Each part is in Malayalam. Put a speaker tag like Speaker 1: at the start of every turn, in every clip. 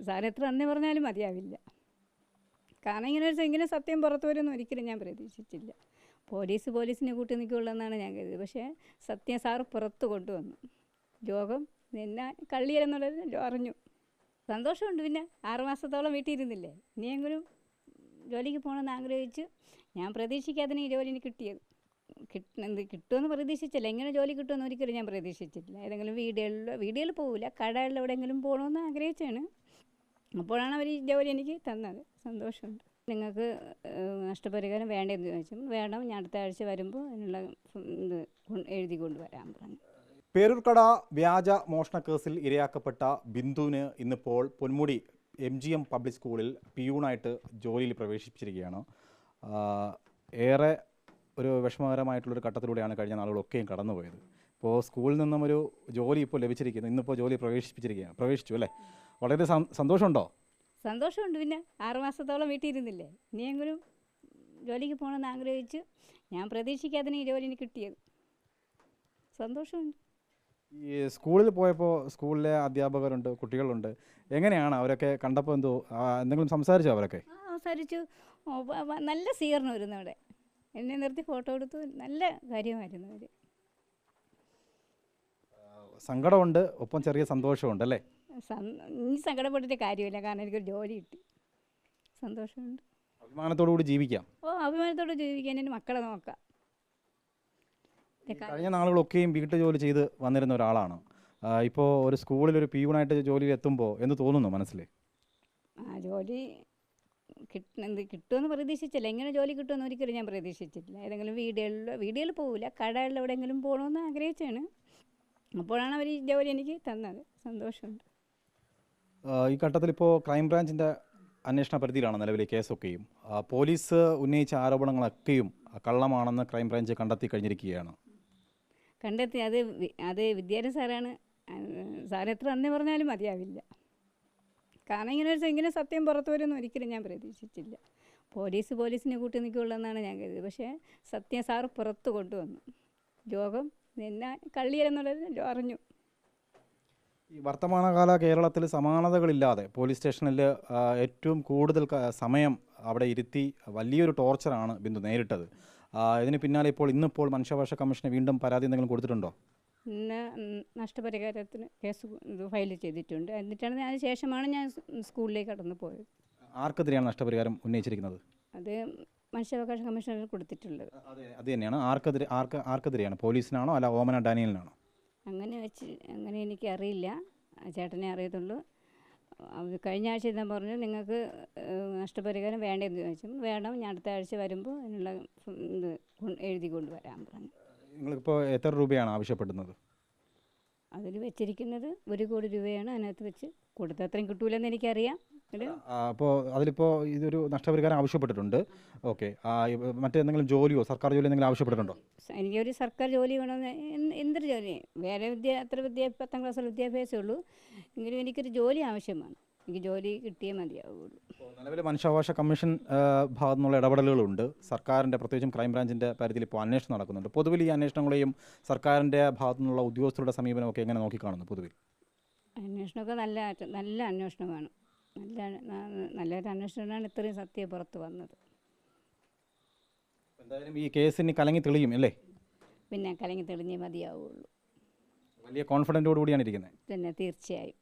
Speaker 1: സാർ എത്ര നന്ദി പറഞ്ഞാലും മതിയാവില്ല. കാരണം ഇങ്ങനെ സത്യം പുറത്തു വരുമെന്ന് ഒരിക്കലും ഞാൻ പ്രതീക്ഷിച്ചില്ല. പോലീസിനെ കൂട്ടി നിൽക്കുകയുള്ളതെന്നാണ് ഞാൻ കരുതിയത്. പക്ഷേ സത്യം സാറ് പുറത്ത് കൊണ്ടുവന്നു. രോഗം എന്നെ കള്ളിയെന്നുള്ളത് അറിഞ്ഞു. സന്തോഷമുണ്ട്. പിന്നെ 6 മാസത്തോളം വീട്ടിൽ ഇരുന്നില്ലേ, ഇനിയെങ്കിലും ജോലിക്ക് പോകണമെന്ന് ആഗ്രഹിച്ച് ഞാൻ പ്രതീക്ഷിക്കാതെ ഈ ജോലി എനിക്ക് കിട്ടിയത്. കിട്ടുമെന്ന് പ്രതീക്ഷിച്ചില്ല. എങ്ങനെ ജോലി കിട്ടുമെന്ന് ഒരിക്കലും ഞാൻ പ്രതീക്ഷിച്ചിട്ടില്ല. ഏതെങ്കിലും വീടുകളിൽ പോകില്ല, കടകളിൽ എവിടെയെങ്കിലും പോകണമെന്ന് ആഗ്രഹിച്ചാണ്. അപ്പോഴാണ് അവർ ഈ ജോലി എനിക്ക് തന്നത്. സന്തോഷമുണ്ട്. നിങ്ങൾക്ക് നഷ്ടപരിഹാരം വേണ്ടതെന്ന് ചോദിച്ചു. വേണം, ഞാൻ അടുത്ത ആഴ്ച വരുമ്പോൾ അതിനുള്ള ഇത് എഴുതി കൊണ്ടുവരാൻ പറഞ്ഞു.
Speaker 2: പേരൂർക്കട വ്യാജ മോഷണ കേസിൽ ഇരയാക്കപ്പെട്ട ബിന്ദുവിന് ഇന്നിപ്പോൾ പൊന്മുടി MGM പബ്ലിക് സ്കൂളിൽ പിയൂണായിട്ട് ജോലിയിൽ പ്രവേശിപ്പിച്ചിരിക്കുകയാണ്. ഏറെ ഒരു വിഷമകരമായിട്ടുള്ളൊരു ഘട്ടത്തിലൂടെയാണ് കഴിഞ്ഞ നാളുകളൊക്കെയും കടന്നുപോയത്. ഇപ്പോൾ സ്കൂളിൽ നിന്നും ഒരു ജോലി ഇപ്പോൾ ലഭിച്ചിരിക്കുന്നു. ഇന്നിപ്പോൾ ജോലി പ്രവേശിച്ചു അല്ലേ? വളരെ സന്തോഷമുണ്ടോ?
Speaker 1: സന്തോഷമുണ്ട്. പിന്നെ 6 മാസത്തോളം വീട്ടിൽ ഇരുന്നില്ലേ, ഇനിയെങ്കിലും ജോലിക്ക് പോകണമെന്ന് ആഗ്രഹിച്ച് ഞാൻ പ്രതീക്ഷിക്കാതെ ഈ ജോലി എനിക്ക് കിട്ടിയത്. സന്തോഷമുണ്ട്.
Speaker 2: ഈ സ്കൂളിൽ പോയപ്പോൾ സ്കൂളിലെ അധ്യാപകരുണ്ട്, കുട്ടികളുണ്ട്, എങ്ങനെയാണ് അവരൊക്കെ കണ്ടപ്പോൾ എന്തെങ്കിലും സംസാരിച്ചോ അവരൊക്കെ?
Speaker 1: സംസാരിച്ചു. നല്ല സ്വീകരണമായിരുന്നു. അവിടെ എന്നെ നിർത്തി ഫോട്ടോ എടുത്തു. നല്ല കാര്യമായിരുന്നു. അവർ
Speaker 2: സങ്കടമുണ്ട്, ഒപ്പം ചെറിയ സന്തോഷമുണ്ട് അല്ലേ?
Speaker 1: ഇനി സങ്കടപ്പെട്ടിട്ട് കാര്യമില്ല. കാരണം എനിക്കൊരു ജോലി കിട്ടി. സന്തോഷമുണ്ട്.
Speaker 2: അഭിമാനത്തോടു കൂടി ജീവിക്കാം.
Speaker 1: അഭിമാനത്തോടെ ജീവിക്കാൻ എൻ്റെ മക്കളെ നോക്കാം.
Speaker 2: കഴിഞ്ഞ നാളുകളൊക്കെയും വീട്ടു ജോലി ചെയ്ത് വന്നിരുന്ന ഒരാളാണ്. ഇപ്പോൾ ഒരു സ്കൂളിൽ ഒരു പിയൂണായിട്ട് ജോലിയിൽ എത്തുമ്പോൾ എന്ത് തോന്നുന്നു മനസ്സിൽ?
Speaker 1: ജോലി കിട്ടുമെന്ന് പ്രതീക്ഷിച്ചില്ല. എങ്ങനെ ജോലി കിട്ടുമെന്ന് ഒരിക്കലും ഞാൻ പ്രതീക്ഷിച്ചിട്ടില്ല. ഏതെങ്കിലും വീടുകളിൽ പോകില്ല, കടകളിൽ എവിടെയെങ്കിലും പോകണമെന്ന് ആഗ്രഹിച്ചാണ്. അപ്പോഴാണ് അവർ ഈ ജോലി എനിക്ക് തന്നത്. സന്തോഷമുണ്ട്.
Speaker 2: ഈ ഘട്ടത്തിൽ ഇപ്പോൾ ക്രൈംബ്രാഞ്ചിൻ്റെ അന്വേഷണ പരിധിയിലാണ് നിലവിലെ കേസൊക്കെയും. പോലീസ് ഉന്നയിച്ച ആരോപണങ്ങളൊക്കെയും കള്ളമാണെന്ന് ക്രൈംബ്രാഞ്ച് കണ്ടെത്തി കഴിഞ്ഞിരിക്കുകയാണ്.
Speaker 1: അത് വിദ്യാലയ സാറാണ്. സാർ എത്ര നന്ദി പറഞ്ഞാലും മതിയാവില്ല. കാരണം ഇങ്ങനെ സത്യം പുറത്തു വരുമെന്ന് ഒരിക്കലും ഞാൻ പ്രതീക്ഷിച്ചില്ല. പോലീസിനെ കൂട്ടി നിൽക്കുകയുള്ളതെന്നാണ് ഞാൻ കരുതിയത്. പക്ഷേ സത്യം സാറ് പുറത്ത് കൊണ്ടുവന്നു. രോഗം എന്നെ കള്ളിയെന്നുള്ളത് അറിഞ്ഞു.
Speaker 2: ഈ വർത്തമാനകാല കേരളത്തിൽ സമാനതകളില്ലാതെ പോലീസ് സ്റ്റേഷനിൽ ഏറ്റവും കൂടുതൽ സമയം അവിടെ ഇരുത്തി വലിയൊരു ടോർച്ചറാണ് ബിന്ദു നേരിട്ടത്. ഇതിന് പിന്നാലെ ഇന്നിപ്പോൾ മനുഷ്യാവകാശ കമ്മീഷന് വീണ്ടും പരാതി എന്തെങ്കിലും കൊടുത്തിട്ടുണ്ടോ?
Speaker 1: ഇന്ന് നഷ്ടപരിഹാരത്തിന് കേസ് ഫയൽ ചെയ്തിട്ടുണ്ട്. എന്നിട്ടാണ് അതിന് ശേഷമാണ് ഞാൻ സ്കൂളിലേക്ക് കടന്നു പോയത്.
Speaker 2: ആർക്കെതിരെയാണ് നഷ്ടപരിഹാരം ഉന്നയിച്ചിരിക്കുന്നത്?
Speaker 1: അത് മനുഷ്യാവകാശ കമ്മീഷണർ കൊടുത്തിട്ടുള്ളത്.
Speaker 2: അത് തന്നെയാണ്. ആർക്കെതിരെയാണ്? പോലീസിനാണോ അല്ല ഓമന ഡാനിയലിനാണോ?
Speaker 1: അങ്ങനെ എനിക്കറിയില്ല. ചേട്ടനെ അറിയത്തുള്ളൂ. കഴിഞ്ഞ ആഴ്ച ഞാൻ പറഞ്ഞു നിങ്ങൾക്ക് നഷ്ടപരിഹാരം വേണ്ടതെന്ന് ചോദിച്ചു. വേണം, ഞാൻ അടുത്ത ആഴ്ച വരുമ്പോൾ അതിനുള്ള ഇത് എഴുതി കൊണ്ടുവരാൻ പറഞ്ഞു.
Speaker 2: നിങ്ങളിപ്പോൾ എത്ര രൂപയാണ് ആവശ്യപ്പെടുന്നത്?
Speaker 1: അതിൽ വെച്ചിരിക്കുന്നത് 1 കോടി രൂപയാണ്. അതിനകത്ത് വെച്ച് കൊടുത്ത അത്രയും കിട്ടൂലെന്ന് എനിക്കറിയാം.
Speaker 2: അപ്പോൾ അതിലിപ്പോൾ ഇതൊരു നഷ്ടപരിഹാരം ആവശ്യപ്പെട്ടിട്ടുണ്ട്. ഓക്കെ. മറ്റെന്തെങ്കിലും ജോലിയോ സർക്കാർ ജോലി എന്തെങ്കിലും ആവശ്യപ്പെട്ടിട്ടുണ്ടോ?
Speaker 1: എനിക്കൊരു സർക്കാർ ജോലി വേണമെന്ന്. എന്തൊരു ജോലി? വേറെ 10ാം ക്ലാസ്സിൽ വിദ്യാഭ്യാസമേ ഉള്ളൂ. എങ്കിലും എനിക്കൊരു ജോലി ആവശ്യമാണ്. എനിക്ക് ജോലി കിട്ടിയേ മതിയാവുള്ളൂ.
Speaker 2: നിലവിൽ മനുഷ്യാവകാശ കമ്മീഷൻ ഭാഗത്തു നിന്നുള്ള ഇടപെടലുകളുണ്ട്. സർക്കാരിൻ്റെ പ്രത്യേകിച്ചും ക്രൈംബ്രാഞ്ചിൻ്റെ കാര്യത്തിൽ ഇപ്പോൾ അന്വേഷണം നടക്കുന്നുണ്ട്. പൊതുവിൽ ഈ അന്വേഷണങ്ങളെയും സർക്കാരിൻ്റെ ഭാഗത്തു നിന്നുള്ള ഉദ്യോഗസ്ഥരുടെ സമീപനമൊക്കെ എങ്ങനെ നോക്കിക്കാണുന്നു? പൊതുവിൽ
Speaker 1: അന്വേഷണമൊക്കെ നല്ല അന്വേഷണമാണ്. നല്ലൊരു അന്വേഷണമാണ് ഇത്രയും സത്യം പുറത്ത് വന്നത്.
Speaker 2: എന്തായാലും ഈ കേസിന് കലങ്ങി തെളിയും അല്ലേ?
Speaker 1: പിന്നെ കലങ്ങി തെളിഞ്ഞേ മതിയാവുള്ളൂ.
Speaker 2: വലിയ കോൺഫിഡൻറ്റോടു കൂടിയാണ് ഇരിക്കുന്നത്.
Speaker 1: തന്നെ തീർച്ചയായും.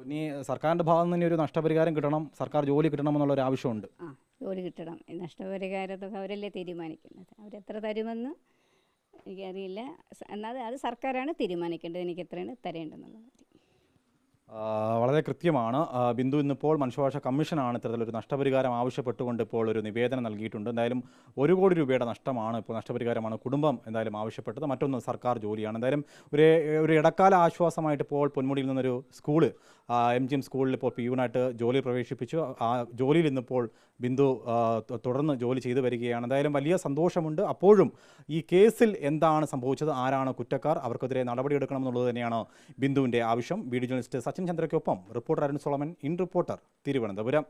Speaker 2: ഇനി സർക്കാരിൻ്റെ ഭാഗത്ത് നിന്ന് ഒരു നഷ്ടപരിഹാരം കിട്ടണം, സർക്കാർ ജോലി കിട്ടണമെന്നുള്ളൊരു ആവശ്യമുണ്ട്.
Speaker 1: ജോലി കിട്ടണം. നഷ്ടപരിഹാരത്തൊക്കെ അവരല്ലേ തീരുമാനിക്കുന്നത്. അവരെത്ര തരുമെന്ന് എനിക്കറിയില്ല. എന്നാൽ അത് സർക്കാരാണ് തീരുമാനിക്കേണ്ടത് എനിക്ക് എത്രയാണ് തരേണ്ടതെന്നുള്ളത്.
Speaker 2: വളരെ കൃത്യമാണ്. ബിന്ദു ഇന്നിപ്പോൾ മനുഷ്യാവകാശ കമ്മീഷനാണ് ഇത്തരത്തിലൊരു നഷ്ടപരിഹാരം ആവശ്യപ്പെട്ടുകൊണ്ട് ഇപ്പോൾ ഒരു നിവേദനം നൽകിയിട്ടുണ്ട്. എന്തായാലും 1 കോടി രൂപയുടെ നഷ്ടമാണ്, ഇപ്പോൾ നഷ്ടപരിഹാരമാണ് കുടുംബം എന്തായാലും ആവശ്യപ്പെട്ടത്. മറ്റൊന്ന് സർക്കാർ ജോലിയാണ്. എന്തായാലും ഒരു ഇടക്കാല ആശ്വാസമായിട്ട് ഇപ്പോൾ പൊന്മുടിയിൽ നിന്നൊരു സ്കൂള് MGM സ്കൂളിൽ ഇപ്പോൾ പിയൂണായിട്ട് ജോലി പ്രവേശിപ്പിച്ചു. ആ ജോലിയിൽ ഇന്നിപ്പോൾ ബിന്ദു തുടർന്ന് ജോലി ചെയ്തു വരികയാണ്. എന്തായാലും വലിയ സന്തോഷമുണ്ട്. അപ്പോഴും ഈ കേസിൽ എന്താണ് സംഭവിച്ചത്, ആരാണ് കുറ്റക്കാർ, അവർക്കെതിരെ നടപടിയെടുക്കണമെന്നുള്ളത് തന്നെയാണ് ബിന്ദുവിൻ്റെ ആവശ്യം. വീഡിയോ ജേർണലിസ്റ്റ് സച്ചിൻ ചന്ദ്രയ്ക്കൊപ്പം reporter Arun Solomon, in reporter, Thiruvananthapuram.